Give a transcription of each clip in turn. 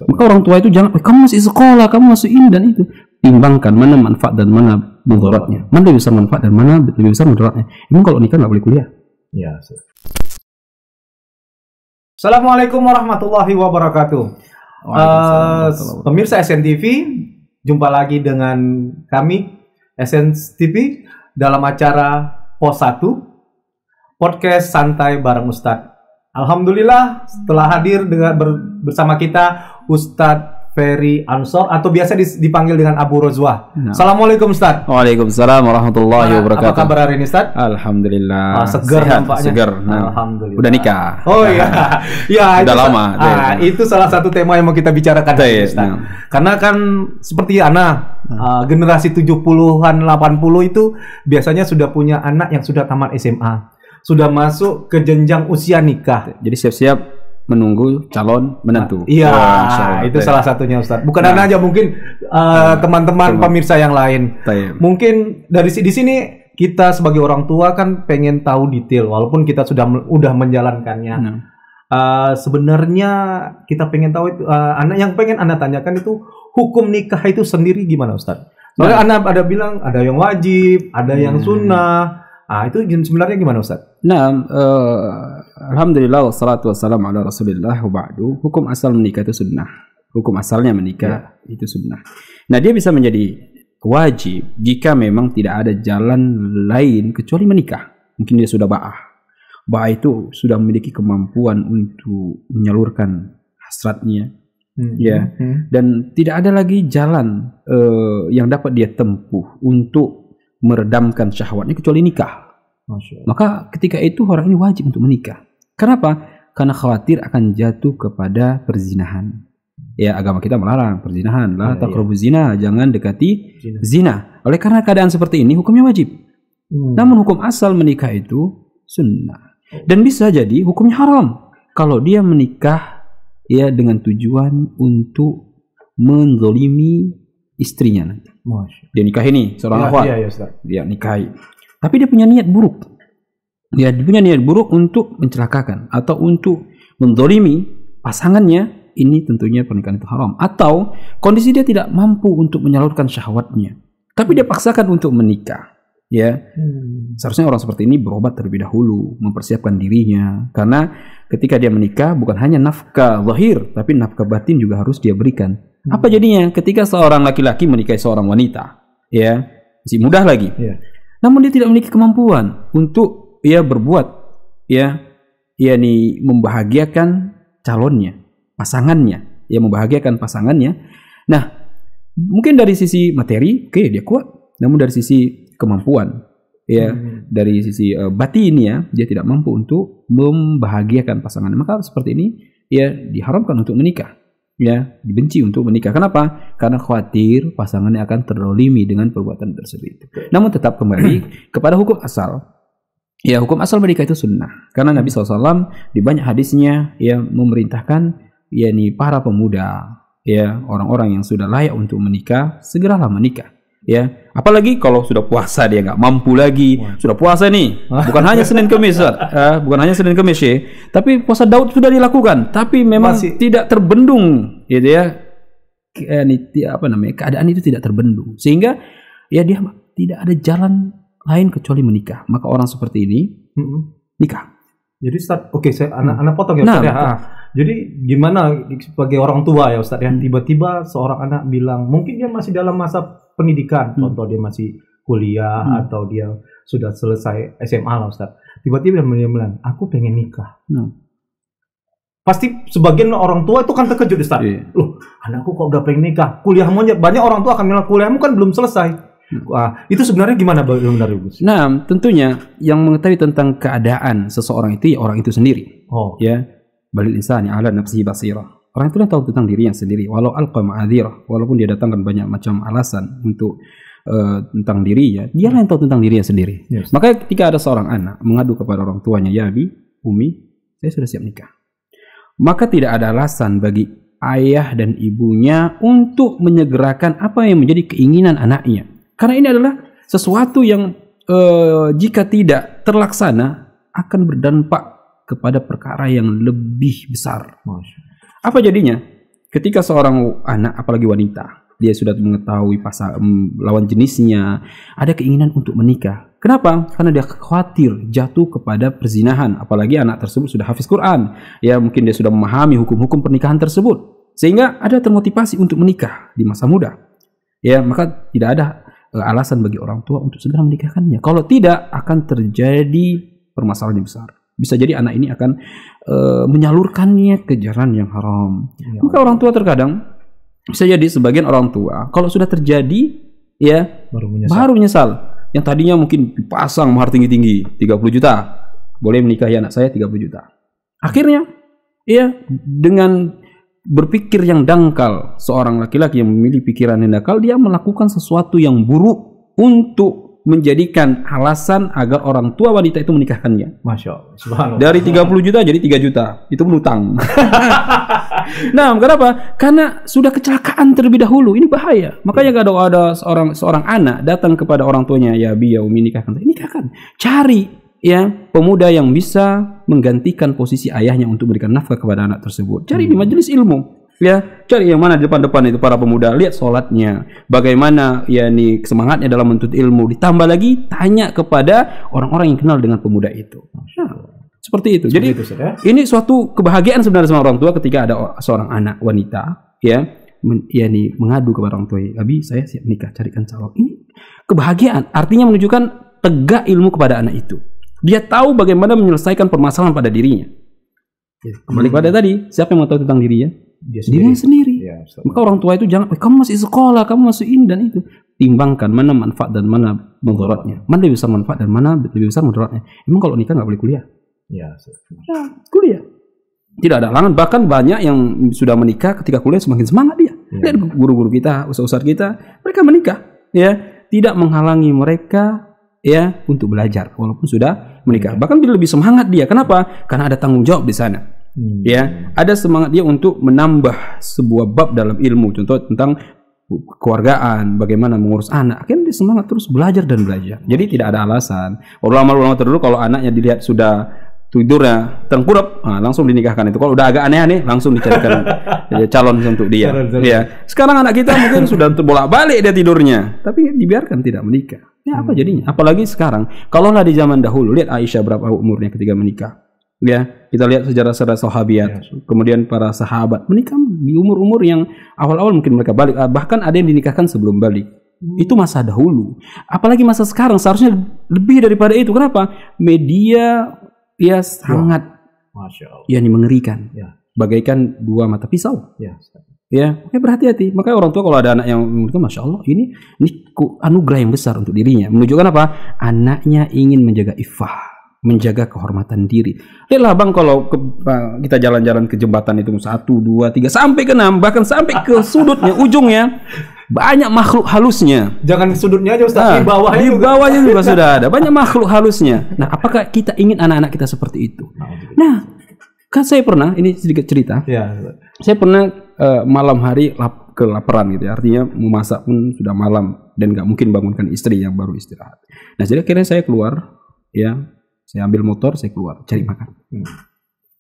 Maka orang tua itu jangan, kamu masih sekolah, kamu masih ini dan itu. Timbangkan mana manfaat dan mana mudaratnya. Mana lebih besar manfaat dan mana lebih besar mudaratnya. Emang kalau nikah nggak boleh kuliah? Ya. Assalamualaikum warahmatullahi wabarakatuh. Pemirsa SNTV, jumpa lagi dengan kami SNTV dalam acara Pos 1 Podcast Santai bareng Ustadz. Alhamdulillah setelah hadir bersama kita Ustadz Ferry Ansor atau biasa dipanggil dengan Abu Rozwah. Assalamualaikum Ustadz. Waalaikumsalam warahmatullahi wabarakatuh. Apa kabar hari ini Ustadz? Alhamdulillah. Segar nampaknya. Segar. Alhamdulillah. Udah nikah. Oh iya. Ya, udah lama. Itu salah satu tema yang mau kita bicarakan Ustadz. Karena kan seperti generasi 70-an 80 itu biasanya sudah punya anak yang sudah tamat SMA. Sudah masuk ke jenjang usia nikah. Jadi siap-siap menunggu calon menantu. Iya, itu salah satunya Ustadz. Bukan Anda aja, mungkin teman-teman pemirsa yang lain. Mungkin dari di sini kita sebagai orang tua kan pengen tahu detail, walaupun kita udah menjalankannya. Sebenarnya kita pengen tahu yang pengen Anda tanyakan itu hukum nikah itu sendiri gimana Ustadz? Soalnya Anda ada bilang ada yang wajib, ada yang sunnah. Itu sebenarnya gimana Ustaz? Alhamdulillah wassalatu wassalamu ala rasulillah wa ba'du. Hukum asal menikah itu sunnah. Hukum asalnya menikah itu sunnah. Nah, dia bisa menjadi wajib jika memang tidak ada jalan lain kecuali menikah. Mungkin dia sudah ba'ah. Ba'ah itu sudah memiliki kemampuan untuk menyalurkan hasratnya. Dan tidak ada lagi jalan yang dapat dia tempuh untuk meredamkan syahwatnya kecuali nikah. Maka ketika itu orang ini wajib untuk menikah. Kenapa? Karena khawatir akan jatuh kepada perzinahan. Ya, agama kita melarang perzinahan. La taqrabu zina, jangan dekati zina. Oleh karena keadaan seperti ini hukumnya wajib. Namun hukum asal menikah itu sunnah. Dan bisa jadi hukumnya haram kalau dia menikah ya dengan tujuan untuk menzalimi istrinya nanti. Dia nikah ini seorang akhwat. Dia nikahi. Tapi dia punya niat buruk. Dia punya niat buruk untuk mencelakakan atau untuk menzalimi pasangannya. Ini tentunya pernikahan itu haram. Atau kondisi dia tidak mampu untuk menyalurkan syahwatnya, tapi dia paksakan untuk menikah. Ya, seharusnya orang seperti ini berobat terlebih dahulu, mempersiapkan dirinya. Karena ketika dia menikah bukan hanya nafkah zahir, tapi nafkah batin juga harus dia berikan. Apa jadinya ketika seorang laki-laki menikahi seorang wanita, ya masih mudah lagi, namun dia tidak memiliki kemampuan untuk berbuat, membahagiakan calonnya, pasangannya, membahagiakan pasangannya. Nah, mungkin dari sisi materi, dia kuat, namun dari sisi kemampuan, dari sisi batin dia tidak mampu untuk membahagiakan pasangannya. Maka seperti ini, diharamkan untuk menikah. Dibenci untuk menikah. Kenapa? Karena khawatir pasangannya akan terzalimi dengan perbuatan tersebut. Namun tetap kembali kepada hukum asal. Hukum asal menikah itu sunnah. Karena Nabi SAW di banyak hadisnya memerintahkan para pemuda, orang-orang yang sudah layak untuk menikah, segeralah menikah. Apalagi kalau sudah puasa dia nggak mampu lagi. Sudah puasa nih, bukan hanya Senin Kamis, tapi puasa Daud sudah dilakukan, tapi memang tidak terbendung, keadaan itu tidak terbendung, sehingga dia tidak ada jalan lain kecuali menikah. Maka orang seperti ini nikah. Jadi Ustaz, anak potong ya Ustaz. Jadi gimana sebagai orang tua ya Ustaz tiba-tiba seorang anak bilang, mungkin dia masih dalam masa pendidikan, contoh dia masih kuliah atau dia sudah selesai SMA lah Ustaz. Tiba-tiba dia bilang, aku pengen nikah. Pasti sebagian orang tua itu kan terkejut Ustaz. Loh, anakku kok udah pengen nikah? Kuliahmu, banyak orang tua akan bilang, kuliahmu kan belum selesai. Itu sebenarnya gimana benar Ibu? Nah, tentunya yang mengetahui tentang keadaan seseorang itu orang itu sendiri. Balil insani ala nafsihi basirah. Orang itu tahu tentang dirinya sendiri, walau alqa ma'adzirah, walaupun dia datangkan banyak macam alasan untuk tentang dirinya, dia yang tahu tentang dirinya sendiri. Maka ketika ada seorang anak mengadu kepada orang tuanya, ya Abi, Umi, saya sudah siap nikah. Maka tidak ada alasan bagi ayah dan ibunya untuk menyegerakan apa yang menjadi keinginan anaknya. Karena ini adalah sesuatu yang jika tidak terlaksana akan berdampak kepada perkara yang lebih besar. Apa jadinya? ketika seorang anak, apalagi wanita, dia sudah mengetahui lawan jenisnya, ada keinginan untuk menikah. Kenapa? Karena dia khawatir jatuh kepada perzinahan, apalagi anak tersebut sudah hafiz Quran. Ya, mungkin dia sudah memahami hukum-hukum pernikahan tersebut, sehingga ada termotivasi untuk menikah di masa muda. Ya, maka tidak ada alasan bagi orang tua untuk segera menikahkannya. Kalau tidak, akan terjadi permasalahan yang besar. Bisa jadi anak ini akan menyalurkannya ke jalan yang haram. Ya. Maka orang tua terkadang bisa jadi sebagian orang tua kalau sudah terjadi ya baru menyesal. Yang tadinya mungkin dipasang mahar tinggi-tinggi 30 juta, boleh menikahi anak saya 30 juta. Akhirnya ya dengan berpikir yang dangkal, seorang laki-laki yang memilih pikiran yang dangkal, dia melakukan sesuatu yang buruk untuk menjadikan alasan agar orang tua wanita itu menikahkannya. Masya Allah. Subhanallah. Dari 30 juta jadi 3 juta. Itu menutang. Nah, kenapa? Karena sudah kecelakaan terlebih dahulu. Ini bahaya. Makanya kalau ada seorang anak datang kepada orang tuanya, ya bi, ya umi, nikahkan. Nikahkan. Cari ya pemuda yang bisa menggantikan posisi ayahnya untuk memberikan nafkah kepada anak tersebut. Cari di majelis ilmu. Ya, cari yang mana di depan-depan itu para pemuda, lihat sholatnya, bagaimana ya nih semangatnya dalam menuntut ilmu. Ditambah lagi tanya kepada orang-orang yang kenal dengan pemuda itu. Nah, seperti itu. Jadi ini suatu kebahagiaan sebenarnya sama orang tua ketika ada seorang anak wanita ya nih mengadu kepada orang tua, "Abi, saya siap nikah, carikan calon." Ini kebahagiaan, artinya menunjukkan tegak ilmu kepada anak itu. Dia tahu bagaimana menyelesaikan permasalahan pada dirinya. Kembali pada tadi, siapa yang mau tahu tentang dirinya? Dirinya sendiri. Ya, maka orang tua itu jangan, kamu masih sekolah, kamu masih ini dan itu. Timbangkan mana manfaat dan mana mudaratnya. Mana lebih besar manfaat dan mana lebih besar mudaratnya. Emang kalau nikah nggak boleh kuliah? Ya, kuliah. Tidak ada halangan. Bahkan banyak yang sudah menikah ketika kuliah semakin semangat dia. Ya. Lihat guru-guru kita, ustaz-ustaz kita, mereka menikah. Ya, tidak menghalangi mereka ya untuk belajar walaupun sudah menikah. Bahkan dia lebih semangat dia. Kenapa? Karena ada tanggung jawab di sana. Ya, ada semangat dia untuk menambah sebuah bab dalam ilmu, contoh tentang keluargaan, bagaimana mengurus anak. Akhirnya dia semangat terus belajar dan belajar. Jadi tidak ada alasan. Ulama-ulama terdahulu kalau anaknya dilihat sudah tidurnya tengkurap, langsung dinikahkan itu. Kalau udah agak aneh-aneh, langsung dicarikan calon untuk dia. Ya. Sekarang anak kita mungkin sudah bolak-balik dia tidurnya, tapi dibiarkan tidak menikah. Ya apa jadinya? Apalagi sekarang, kalaulah di zaman dahulu, lihat Aisyah berapa umurnya ketika menikah. Ya, kita lihat sejarah-sejarah sahabiat, kemudian para sahabat menikah di umur-umur yang awal-awal mungkin mereka balik, bahkan ada yang dinikahkan sebelum balik. Itu masa dahulu. Apalagi masa sekarang seharusnya lebih daripada itu. Kenapa? Media ya sangat yang mengerikan. Ya. Bagaikan dua mata pisau. Ya, oke, berhati-hati. Makanya orang tua kalau ada anak yang menikah, masya Allah, ini anugerah yang besar untuk dirinya. Menunjukkan apa? Anaknya ingin menjaga iffah, menjaga kehormatan diri. Lihatlah bang, kalau kita jalan-jalan ke jembatan itu 1, 2, 3 sampai ke 6, bahkan sampai ke sudutnya, ujungnya banyak makhluk halusnya. Jangan sudutnya aja Ustaz, di bawahnya juga sudah ada banyak makhluk halusnya. Nah, apakah kita ingin anak-anak kita seperti itu? Nah, kan saya pernah, ini sedikit cerita. Ya. Saya pernah malam hari kelaparan gitu ya. Artinya mau masak pun sudah malam dan nggak mungkin bangunkan istri yang baru istirahat. Nah, jadi akhirnya saya keluar ya. Saya ambil motor, saya keluar cari makan.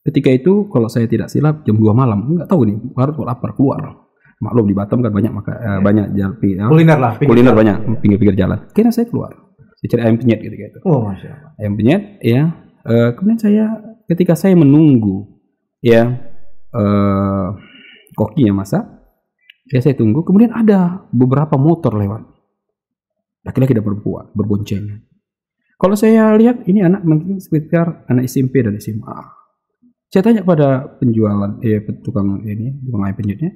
Ketika itu kalau saya tidak silap jam 2 malam, nggak tahu nih, baru lapar keluar. Maklum di Batam kan banyak banyak kuliner banyak pinggir-pinggir jalan. Kira saya keluar, saya cari ayam penyet gitu. Oh, masya Allah. Ayam penyet, ya. Kemudian ketika saya menunggu, ya kokinya masak, ya saya tunggu. Kemudian ada beberapa motor lewat, laki-laki dan perempuan berboncengan. Kalau saya lihat ini anak mungkin sekitar anak SMP dan SMA. Saya tanya pada penjualan, tukang ayam penyetnya,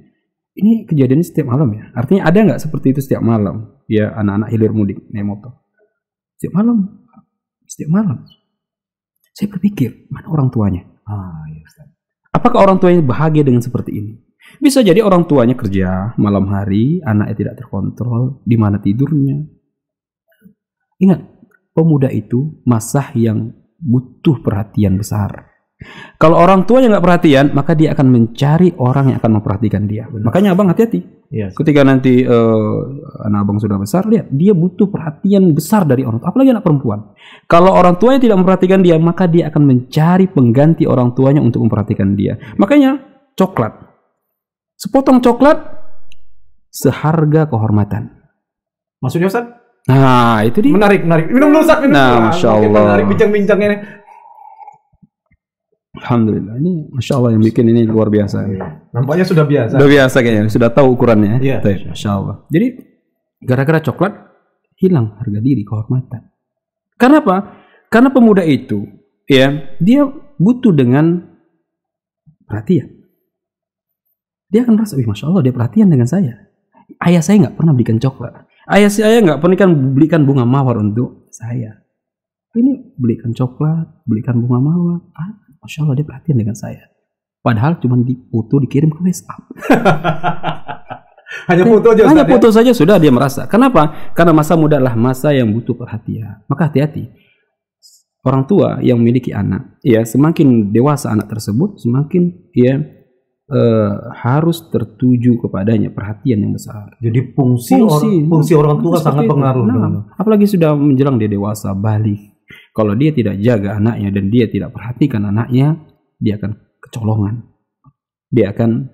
ini kejadiannya setiap malam ya? Artinya ada nggak seperti itu setiap malam? Ya anak-anak hilir mudik naik motor. Setiap malam. Saya berpikir, mana orang tuanya? Apakah orang tuanya bahagia dengan seperti ini? Bisa jadi orang tuanya kerja malam hari, anaknya tidak terkontrol, di mana tidurnya. Ingat, pemuda itu masa yang butuh perhatian besar. Kalau orang tuanya nggak perhatian, maka dia akan mencari orang yang akan memperhatikan dia. Benar. Makanya abang hati-hati. Yes. Ketika nanti anak abang sudah besar, lihat dia butuh perhatian besar dari orang tua, apalagi anak perempuan. Kalau orang tuanya tidak memperhatikan dia, maka dia akan mencari pengganti orang tuanya untuk memperhatikan dia. Makanya coklat Sepotong coklat seharga kehormatan. Maksudnya Ustaz? Nah, itu dia. Menarik. Minum dulu Ustaz, minum. Nah, Masya Allah. Menarik bincang-bincang ini. Alhamdulillah, ini Masya Allah yang bikin ini luar biasa. Nampaknya sudah biasa. Sudah biasa kayaknya, sudah tahu ukurannya. Iya. Masya Allah. Jadi gara-gara coklat hilang harga diri, kehormatan. Kenapa? Karena pemuda itu, ya, dia butuh dengan perhatian. Dia akan merasa, Masya Allah, dia perhatian dengan saya. Ayah saya nggak pernah belikan coklat. Ayah saya nggak pernah belikan bunga mawar untuk saya. Ini belikan coklat, belikan bunga mawar. Masya Allah, dia perhatian dengan saya. Padahal cuma foto dikirim ke WhatsApp. Hanya foto aja. Hanya foto saja sudah dia merasa. Kenapa? Karena masa muda adalah masa yang butuh perhatian. Maka hati-hati. Orang tua yang memiliki anak, ya, semakin dewasa anak tersebut, semakin ya harus tertuju kepadanya perhatian yang besar. Jadi fungsi orang tua sangat pengaruh. Apalagi sudah menjelang dia dewasa, balik. Kalau dia tidak jaga anaknya dan dia tidak perhatikan anaknya, dia akan kecolongan. Dia akan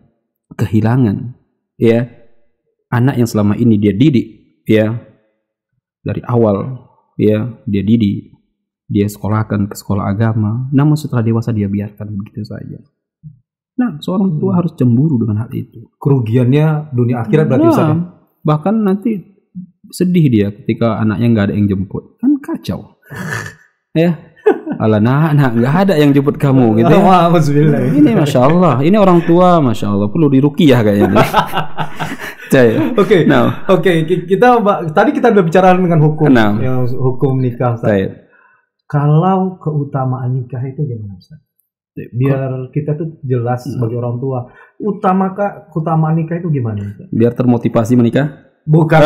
kehilangan, ya, anak yang selama ini dia didik, ya, dari awal, ya, dia didik, dia sekolahkan ke sekolah agama. Namun setelah dewasa dia biarkan begitu saja. Nah, seorang tua harus cemburu dengan hal itu. Kerugiannya dunia akhirat berarti Ustaz. Bahkan nanti sedih dia ketika anaknya nggak ada yang jemput, kan kacau. Ya, ala nak nggak ada yang jemput kamu gitu ya. Ini Masya Allah, ini orang tua Masya Allah perlu diruqyah kayaknya. Oke, tadi kita udah bicara dengan hukum, hukum nikah. Kalau keutamaan nikah itu gimana Ustaz? Biar kita tuh jelas sebagai orang tua, keutamaan nikah itu gimana Ustaz? Biar termotivasi menikah? Bukan.